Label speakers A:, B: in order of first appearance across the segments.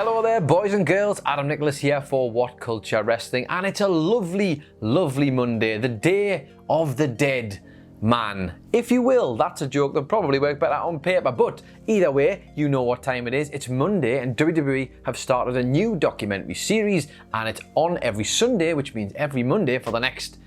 A: Hello there, boys and girls. Adam Nicholas here for What Culture Wrestling, and it's a lovely, lovely Monday, the Day of the Dead Man, if you will. That's a joke that probably worked better on paper, but either way, you know what time it is. It's Monday, and WWE have started a new documentary series, and it's on every Sunday, which means every Monday for the next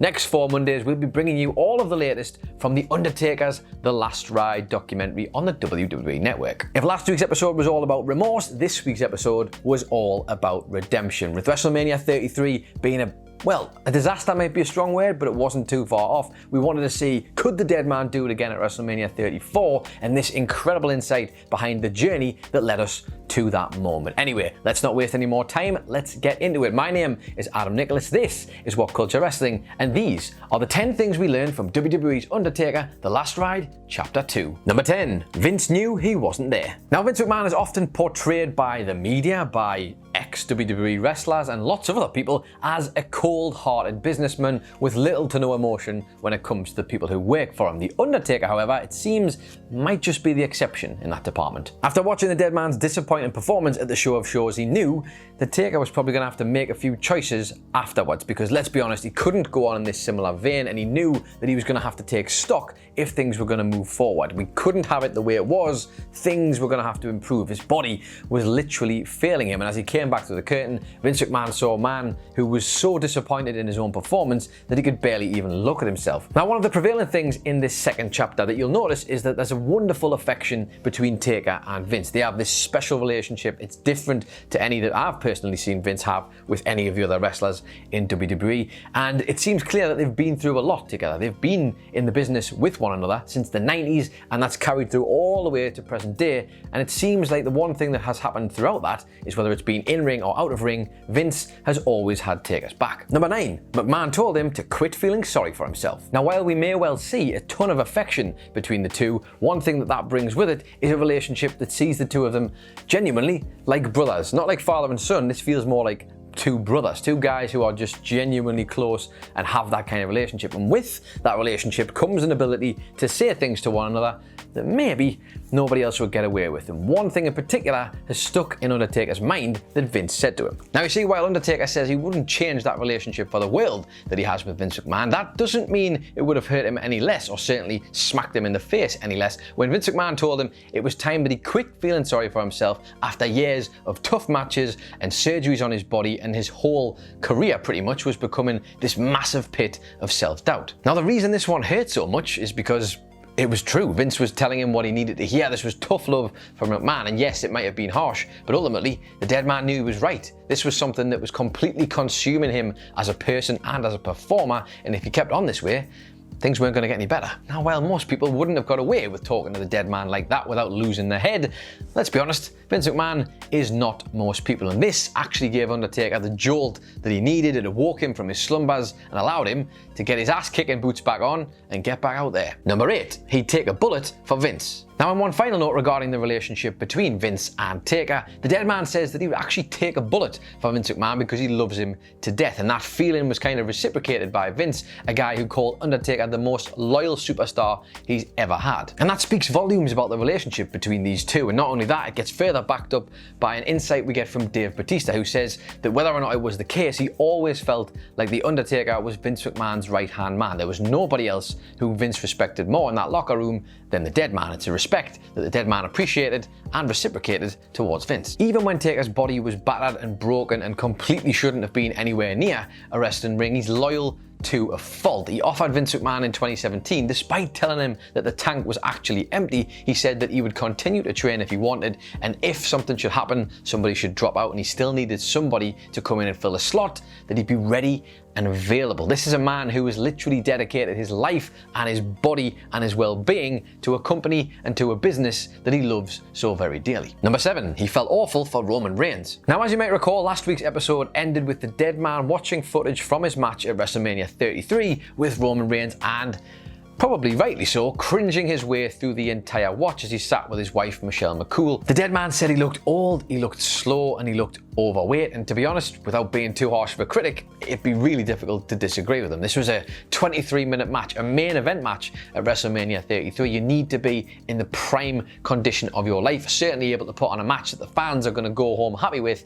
A: next 4 Mondays, we'll be bringing you all of the latest from The Undertaker's The Last Ride documentary on the WWE Network. If last week's episode was all about remorse, this week's episode was all about redemption, with WrestleMania 33 being a disaster might be a strong word, but it wasn't too far off. We wanted to see, could the dead man do it again at WrestleMania 34? And this incredible insight behind the journey that led us to that moment. Anyway, let's not waste any more time. Let's get into it. My name is Adam Nicholas. This is What Culture Wrestling, and these are the 10 things we learned from WWE's Undertaker, The Last Ride, Chapter 2. Number 10, Vince knew he wasn't there. Now, Vince McMahon is often portrayed by the media, by ex-WWE wrestlers and lots of other people as a cold-hearted businessman with little to no emotion when it comes to the people who work for him. The Undertaker, however, it seems, might just be the exception in that department. After watching the dead man's disappointing performance at the show of shows, he knew the Taker was probably going to have to make a few choices afterwards, because let's be honest, he couldn't go on in this similar vein, and he knew that he was going to have to take stock if things were going to move forward. We couldn't have it the way it was. Things were going to have to improve. His body was literally failing him, and as he came back through the curtain, Vince McMahon saw a man who was so disappointed in his own performance that he could barely even look at himself. Now, one of the prevailing things in this second chapter that you'll notice is that there's a wonderful affection between Taker and Vince. They have this special relationship. It's different to any that I've personally seen Vince have with any of the other wrestlers in WWE, and it seems clear that they've been through a lot together. They've been in the business with one another since the 90s, and that's carried through all the way to present day, and it seems like the one thing that has happened throughout that is, whether it's been in-ring or out of ring, Vince has always had Taker's back. Number 9, McMahon told him to quit feeling sorry for himself. Now, while we may well see a ton of affection between the two, one thing that brings with it is a relationship that sees the two of them genuinely like brothers. Not like father and son, this feels more like two brothers, two guys who are just genuinely close and have that kind of relationship. And with that relationship comes an ability to say things to one another that maybe nobody else would get away with. And one thing in particular has stuck in Undertaker's mind that Vince said to him. Now, you see, while Undertaker says he wouldn't change that relationship for the world that he has with Vince McMahon, that doesn't mean it would have hurt him any less, or certainly smacked him in the face any less, when Vince McMahon told him it was time that he quit feeling sorry for himself after years of tough matches and surgeries on his body, and his whole career pretty much was becoming this massive pit of self-doubt. Now, the reason this one hurt so much is because it was true. Vince was telling him what he needed to hear. This was tough love from McMahon, and yes, it might have been harsh, but ultimately, the dead man knew he was right. This was something that was completely consuming him as a person and as a performer, and if he kept on this way, things weren't going to get any better. Now, while most people wouldn't have got away with talking to the dead man like that without losing their head, let's be honest, Vince McMahon is not most people, and this actually gave Undertaker the jolt that he needed. It awoke him from his slumbers and allowed him to get his ass-kicking boots back on and get back out there. Number 8, he'd take a bullet for Vince. Now, in one final note regarding the relationship between Vince and Taker, the dead man says that he would actually take a bullet for Vince McMahon because he loves him to death, and that feeling was kind of reciprocated by Vince, a guy who called Undertaker the most loyal superstar he's ever had. And that speaks volumes about the relationship between these two, and not only that, it gets further backed up by an insight we get from Dave Bautista, who says that whether or not it was the case, he always felt like the Undertaker was Vince McMahon's right-hand man. There was nobody else who Vince respected more in that locker room than the dead man. It's a respect that the dead man appreciated and reciprocated towards Vince. Even when Taker's body was battered and broken and completely shouldn't have been anywhere near a wrestling ring, he's loyal to a fault. He offered Vince McMahon in 2017, despite telling him that the tank was actually empty, he said that he would continue to train if he wanted, and if something should happen, somebody should drop out and he still needed somebody to come in and fill a slot, that he'd be ready and available. This is a man who has literally dedicated his life and his body and his well-being to a company and to a business that he loves so very dearly. Number 7, he felt awful for Roman Reigns. Now, as you might recall, last week's episode ended with the dead man watching footage from his match at WrestleMania 33 with Roman Reigns, and probably rightly so, cringing his way through the entire watch as he sat with his wife Michelle McCool. The dead man said he looked old, he looked slow, and he looked overweight, and to be honest, without being too harsh of a critic, it'd be really difficult to disagree with him. This was a 23-minute match, a main event match at WrestleMania 33. You need to be in the prime condition of your life, certainly able to put on a match that the fans are going to go home happy with,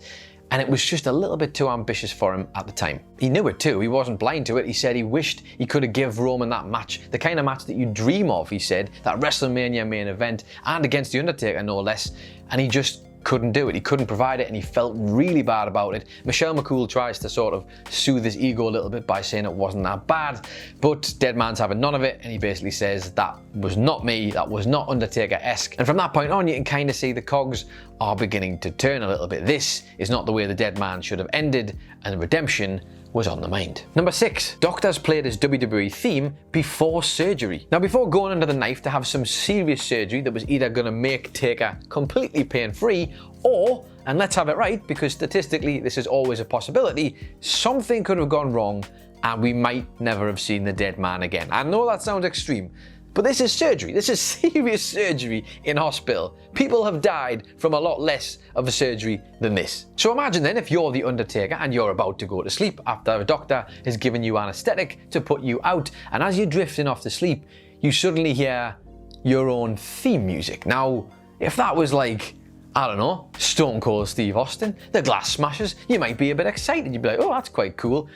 A: and it was just a little bit too ambitious for him at the time. He knew it too, he wasn't blind to it. He said he wished he could have given Roman that match, the kind of match that you dream of, he said, that WrestleMania main event, and against The Undertaker no less, and he just couldn't do it. He couldn't provide it, and he felt really bad about it. Michelle McCool tries to sort of soothe his ego a little bit by saying it wasn't that bad, but Dead Man's having none of it, and he basically says, that was not me, that was not Undertaker-esque. And from that point on, you can kind of see the cogs are beginning to turn a little bit. This is not the way the Dead Man should have ended, and redemption was on the mind. Number 6. Doctors played his WWE theme before surgery. Now, before going under the knife to have some serious surgery that was either going to make Taker completely pain-free, or, and let's have it right, because statistically this is always a possibility, something could have gone wrong and we might never have seen the Dead Man again. I know that sounds extreme, but this is surgery. This is serious surgery in hospital. People have died from a lot less of a surgery than this. So imagine then if you're the Undertaker and you're about to go to sleep after a doctor has given you anesthetic to put you out, and as you're drifting off to sleep, you suddenly hear your own theme music. Now, if that was like, I don't know, Stone Cold Steve Austin, the Glass Smashers, you might be a bit excited. You'd be like, oh, that's quite cool.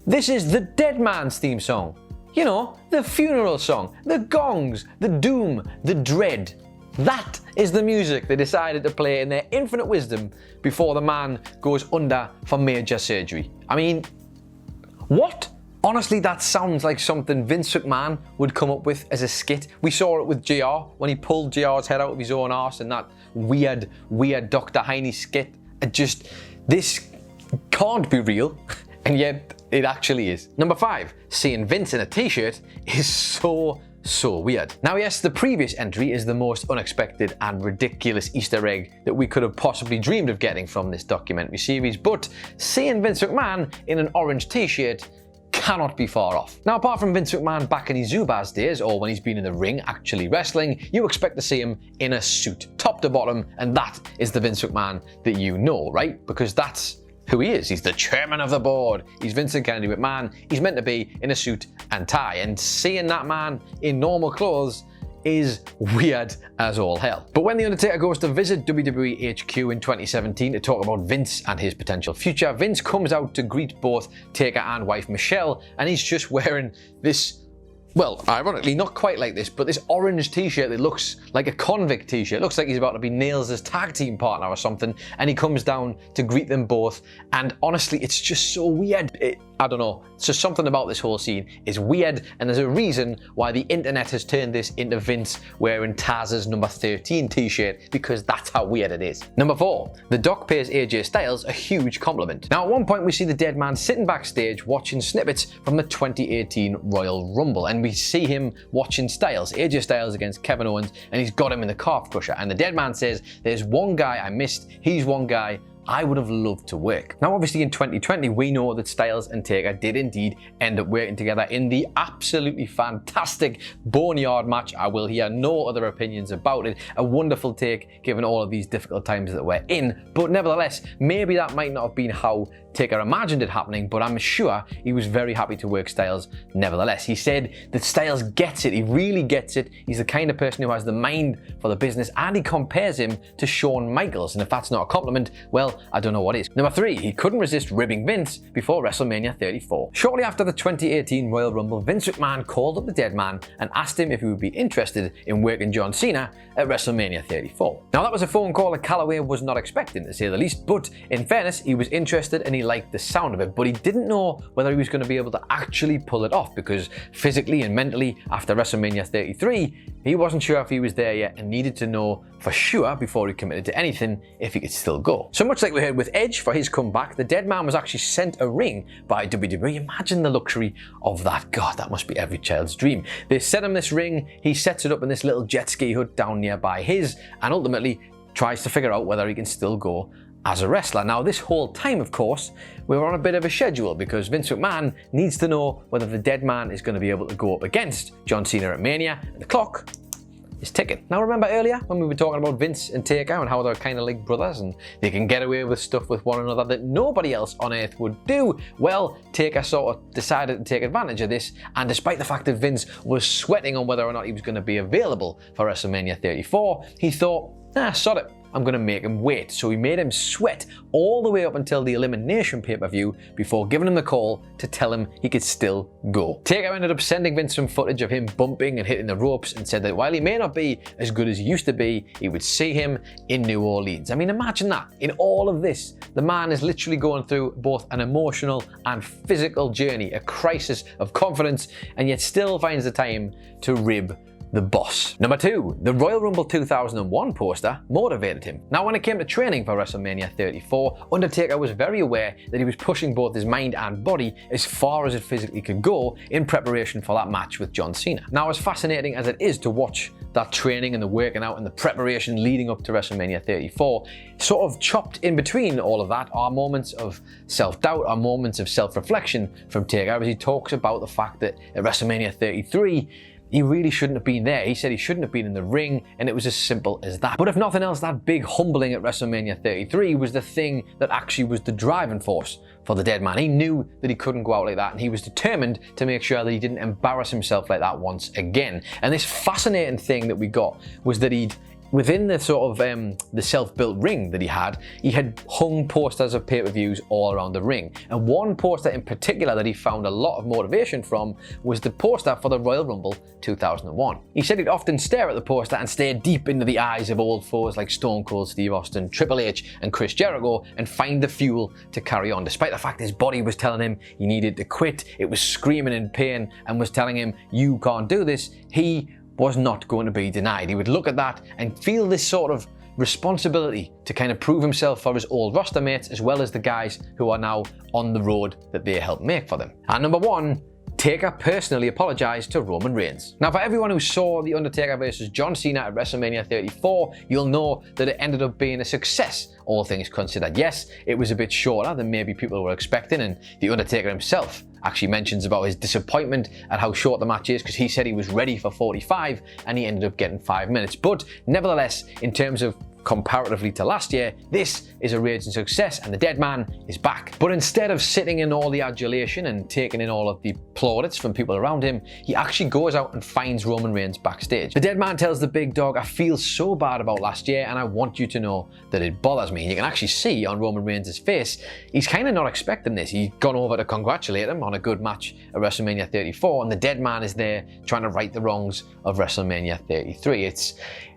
A: This is the Dead Man's theme song. You know, the funeral song, the gongs, the doom, the dread. That is the music they decided to play in their infinite wisdom before the man goes under for major surgery. I mean, what? Honestly, that sounds like something Vince McMahon would come up with as a skit. We saw it with JR when he pulled JR's head out of his own arse in that weird Dr. Heine skit. This can't be real, and yet it actually is. Number 5, seeing Vince in a t-shirt is so weird. Now yes, the previous entry is the most unexpected and ridiculous Easter egg that we could have possibly dreamed of getting from this documentary series, but seeing Vince McMahon in an orange t-shirt cannot be far off. Now, apart from Vince McMahon back in his Zubaz days, or when he's been in the ring actually wrestling, you expect to see him in a suit, top to bottom, and that is the Vince McMahon that you know, right? Because that's who he is. He's the chairman of the board. He's Vincent Kennedy McMahon. He's meant to be in a suit and tie, and seeing that man in normal clothes is weird as all hell. But when The Undertaker goes to visit WWE HQ in 2017 to talk about Vince and his potential future, Vince comes out to greet both Taker and wife Michelle, and he's just wearing this, well, ironically, not quite like this, but this orange t-shirt that looks like a convict t-shirt. Looks like he's about to be Nails' tag team partner or something, and he comes down to greet them both, and honestly, it's just so weird. I don't know, it's just something about this whole scene is weird, and there's a reason why the internet has turned this into Vince wearing Taz's number 13 t-shirt, because that's how weird it is. Number 4, the Doc pays AJ Styles a huge compliment. Now, at one point we see the Dead Man sitting backstage watching snippets from the 2018 Royal Rumble, and we see him watching Styles, AJ Styles against Kevin Owens, and he's got him in the calf crusher, and the Dead Man says, there's one guy I missed, he's one guy I would have loved to work. Now obviously in 2020 we know that Styles and Taker did indeed end up working together in the absolutely fantastic Boneyard match. I will hear no other opinions about it. A wonderful take given all of these difficult times that we're in, but nevertheless maybe that might not have been how Taker imagined it happening, but I'm sure he was very happy to work Styles nevertheless. He said that Styles gets it, he really gets it. He's the kind of person who has the mind for the business, and he compares him to Shawn Michaels, and if that's not a compliment, well, I don't know what is. Number 3, he couldn't resist ribbing Vince before WrestleMania 34. Shortly after the 2018 Royal Rumble, Vince McMahon called up the Dead Man and asked him if he would be interested in working John Cena at WrestleMania 34. Now that was a phone call that Calloway was not expecting, to say the least, but in fairness, he was interested and he liked the sound of it, but he didn't know whether he was going to be able to actually pull it off, because physically and mentally after WrestleMania 33, he wasn't sure if he was there yet and needed to know for sure before he committed to anything if he could still go. So much like we heard with Edge for his comeback, the Dead Man was actually sent a ring by WWE. Imagine the luxury of that. God, that must be every child's dream. They sent him this ring, he sets it up in this little jet ski hut down nearby his, and ultimately tries to figure out whether he can still go as a wrestler. Now, this whole time, of course, we were on a bit of a schedule because Vince McMahon needs to know whether the dead man is going to be able to go up against John Cena at Mania, and the clock is ticking. Now, remember earlier when we were talking about Vince and Taker and how they're kind of like brothers and they can get away with stuff with one another that nobody else on earth would do? Well, Taker sort of decided to take advantage of this, and despite the fact that Vince was sweating on whether or not he was going to be available for WrestleMania 34, he thought, sod it, I'm going to make him wait. So he made him sweat all the way up until the Elimination pay-per-view before giving him the call to tell him he could still go. Taker ended up sending Vince some footage of him bumping and hitting the ropes and said that while he may not be as good as he used to be, he would see him in New Orleans. I mean, imagine that. In all of this, the man is literally going through both an emotional and physical journey, a crisis of confidence, and yet still finds the time to rib the boss. Number 2, the Royal Rumble 2001 poster motivated him. Now, when it came to training for WrestleMania 34, Undertaker was very aware that he was pushing both his mind and body as far as it physically could go in preparation for that match with John Cena. Now, as fascinating as it is to watch that training and the working out and the preparation leading up to WrestleMania 34, sort of chopped in between all of that are moments of self-doubt, are moments of self-reflection from Taker as he talks about the fact that at WrestleMania 33, he really shouldn't have been there. He said he shouldn't have been in the ring, and it was as simple as that. But if nothing else, that big humbling at WrestleMania 33 was the thing that actually was the driving force for the dead man. He knew that he couldn't go out like that, and he was determined to make sure that he didn't embarrass himself like that once again. And this fascinating thing that we got was that within the sort of the self-built ring that he had hung posters of pay-per-views all around the ring. And one poster in particular that he found a lot of motivation from was the poster for the Royal Rumble 2001. He said he'd often stare at the poster and stare deep into the eyes of old foes like Stone Cold Steve Austin, Triple H and Chris Jericho and find the fuel to carry on. Despite the fact his body was telling him he needed to quit, it was screaming in pain and was telling him, you can't do this, he was not going to be denied. He would look at that and feel this sort of responsibility to kind of prove himself for his old roster mates as well as the guys who are now on the road that they helped make for them. And number 1, Taker personally apologized to Roman Reigns. Now, for everyone who saw The Undertaker versus John Cena at WrestleMania 34, you'll know that it ended up being a success, all things considered. Yes, it was a bit shorter than maybe people were expecting, and The Undertaker himself actually mentions about his disappointment at how short the match is because he said he was ready for 45 and he ended up getting 5 minutes. But nevertheless, in terms of comparatively to last year, this is a raging success and the dead man is back. But instead of sitting in all the adulation and taking in all of the plaudits from people around him, he actually goes out and finds Roman Reigns backstage. The dead man tells the big dog, I feel so bad about last year and I want you to know that it bothers me. And you can actually see on Roman Reigns' face, he's kind of not expecting this. He's gone over to congratulate him on a good match at WrestleMania 34 and the dead man is there trying to right the wrongs of WrestleMania 33.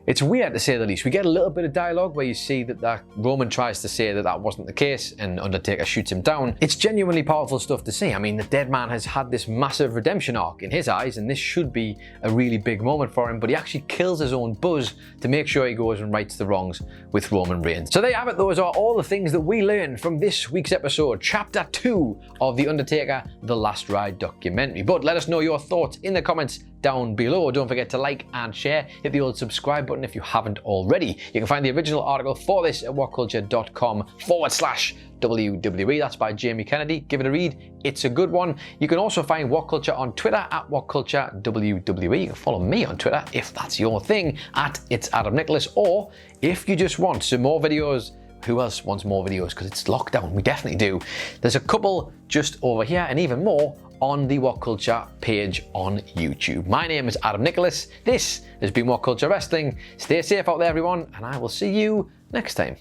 A: It's weird to say the least. We get a little bit of dialogue where you see that Roman tries to say that that wasn't the case and Undertaker shoots him down. It's genuinely powerful stuff to see. I mean, the dead man has had this massive redemption arc in his eyes and this should be a really big moment for him, but he actually kills his own buzz to make sure he goes and rights the wrongs with Roman Reigns. So there you have it. Those are all the things that we learned from this week's episode, Chapter 2 of The Undertaker, The Last Ride documentary. But let us know your thoughts in the comments down below. Don't forget to like and share. Hit the old subscribe button if you haven't already. You can find the original article for this at whatculture.com/WWE. That's by Jamie Kennedy. Give it a read. It's a good one. You can also find What Culture on Twitter at WhatCultureWWE. You can follow me on Twitter if that's your thing at It's Adam Nicholas. Or if you just want some more videos, who else wants more videos? Because it's lockdown. We definitely do. There's a couple just over here and even more on the What Culture page on YouTube. My name is Adam Nicholas. This has been What Culture Wrestling. Stay safe out there, everyone, and I will see you next time.